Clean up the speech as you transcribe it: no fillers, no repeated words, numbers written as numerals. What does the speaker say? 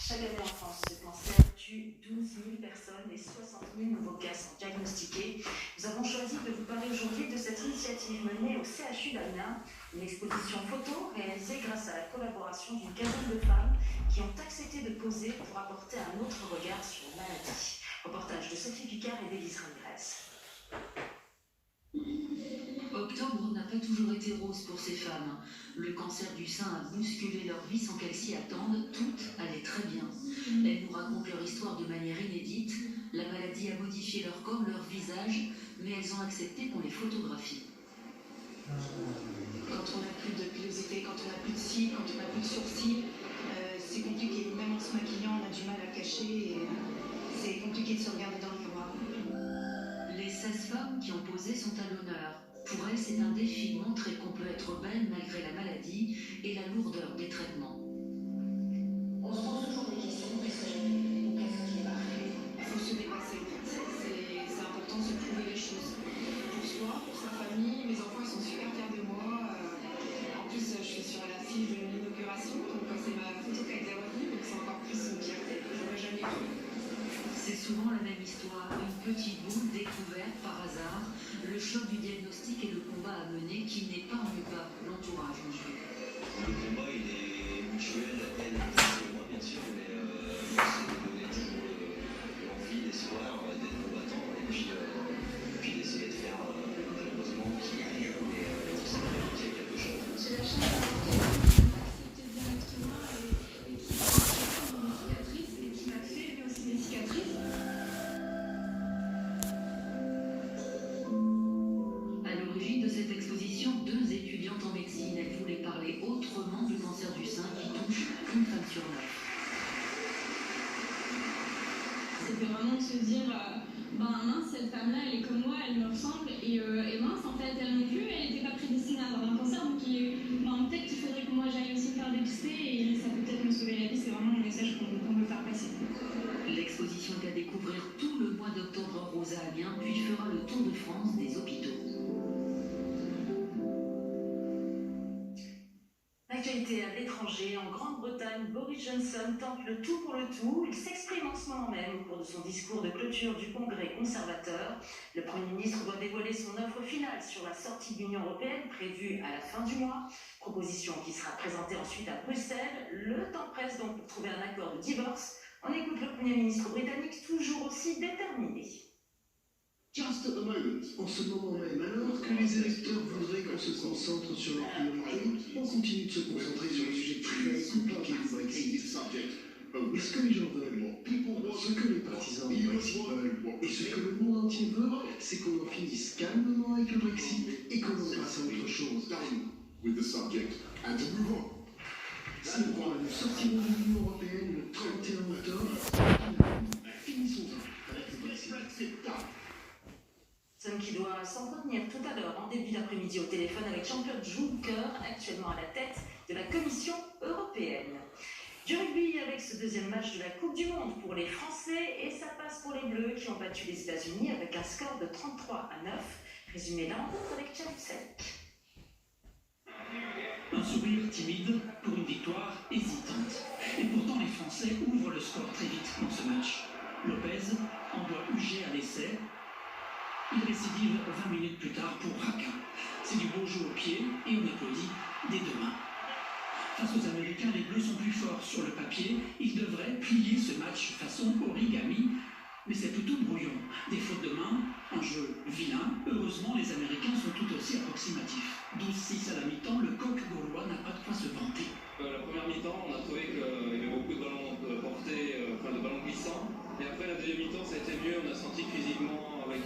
Chaque année en France, ce cancer tue 12 000 personnes et 60 000 nouveaux cas sont diagnostiqués. Nous avons choisi de vous parler aujourd'hui de cette initiative menée au CHU d'Amiens, une exposition photo réalisée grâce à la collaboration d'une quinzaine de femmes qui ont accepté de poser pour apporter un autre regard sur la maladie. Reportage de Sophie Picard et d'Élise Ramirez. Octobre n'a pas toujours été rose pour ces femmes. Le cancer du sein a bousculé leur vie sans qu'elles s'y attendent. Toutes allaient très bien. Elles nous racontent leur histoire de manière inédite. La maladie a modifié leur corps, leur visage, mais elles ont accepté qu'on les photographie. Quand on n'a plus de pilosité, quand on n'a plus de cils, quand on n'a plus de sourcils, c'est compliqué. Même en se maquillant, on a du mal à cacher et c'est compliqué de se regarder dans le miroir. Les 16 femmes qui ont posé sont à l'honneur. Pour elles, c'est un défi de montrer qu'on peut être belle malgré la maladie et la lourdeur des traitements. On se pose toujours des questions, qu'est-ce qui est parfait? Il faut se dépasser. C'est important de se prouver les choses. Pour soi, pour sa famille, mes enfants ils sont super fiers de moi. En plus, je suis sur la fiche de l'inauguration, donc c'est ma photo qui a été retenue, donc c'est encore plus une fierté que j'aurais jamais cru. C'est souvent la même histoire, une petite boule découverte par hasard, le choc du diagnostic et le combat à mener qui n'épargne pas l'entourage ensuite. Le combat il est mutuel, elle et moi bien sûr, mais moi c'est de donner toujours l'envie, l'espoir d'être combattant et puis d'essayer de faire malheureusement qu'il n'y a rien, mais c'est vrai qu'il y a quelque chose. J'ai la chance d'avoir accepté directement et qui m'a fait mon cicatrice et qui m'a fait lui aussi des cicatrices. À l'origine de cette exposition, deux étudiantes en médecine, elles voulaient parler autrement du cancer du sein qui touche une femme sur 9. C'était vraiment de se dire, mince, cette femme-là, elle est comme moi, elle me ressemble, et mince, en fait, elle non plus, elle n'était pas prédestinée à avoir un cancer, donc peut-être qu'il faudrait que moi j'aille aussi me faire dépister, et ça peut peut-être me sauver la vie, c'est vraiment le message qu'on veut faire passer. L'exposition est à découvrir tout le mois d'octobre en rose à Amiens, puis fera le tour de France des hôpitaux. L'actualité à l'étranger, en Grande-Bretagne, Boris Johnson tente le tout pour le tout. Il s'exprime en ce moment même au cours de son discours de clôture du Congrès conservateur. Le Premier ministre doit dévoiler son offre finale sur la sortie de l'Union européenne prévue à la fin du mois. Proposition qui sera présentée ensuite à Bruxelles. Le temps presse donc pour trouver un accord de divorce. On écoute le Premier ministre britannique toujours aussi déterminé. Just at the moment, en ce moment même, alors que les électeurs voudraient qu'on se concentre sur les priorités, on continue de se concentrer sur le sujet très compliqué du Brexit. Et ce que les gens veulent, ce que les partisans du Brexit veulent, et ce que le monde entier veut, c'est qu'on en finisse calmement avec le Brexit et qu'on en passe à autre chose. Si nous sortirons de l'Union européenne le 31 octobre, finissons-en avec le Brexit. Somme qui doit s'entretenir tout à l'heure en début d'après-midi au téléphone avec Jean-Claude Juncker, actuellement à la tête de la Commission européenne. Du rugby avec ce deuxième match de la Coupe du Monde pour les Français et ça passe pour les Bleus qui ont battu les États-Unis avec un score de 33-9. Résumé la rencontre avec Tchèque. Un sourire timide pour une victoire hésitante. Et pourtant les Français ouvrent le score très vite dans ce match. Lopez envoie Huget à l'essai. Il récidive 20 minutes plus tard pour Raka. C'est du beau jeu au pied et on applaudit des deux mains. Face aux Américains, les Bleus sont plus forts sur le papier. Ils devraient plier ce match façon origami. Mais c'est plutôt brouillon. Des fautes de main, un jeu vilain. Heureusement, les Américains sont tout aussi approximatifs. 12-6 à la mi-temps, le coq gaulois n'a pas de quoi se vanter. La première mi-temps, on a trouvé qu'il y avait beaucoup de ballons portés, de ballons glissants. Et après, la deuxième mi-temps, ça a été mieux. On a senti que physiquement, avec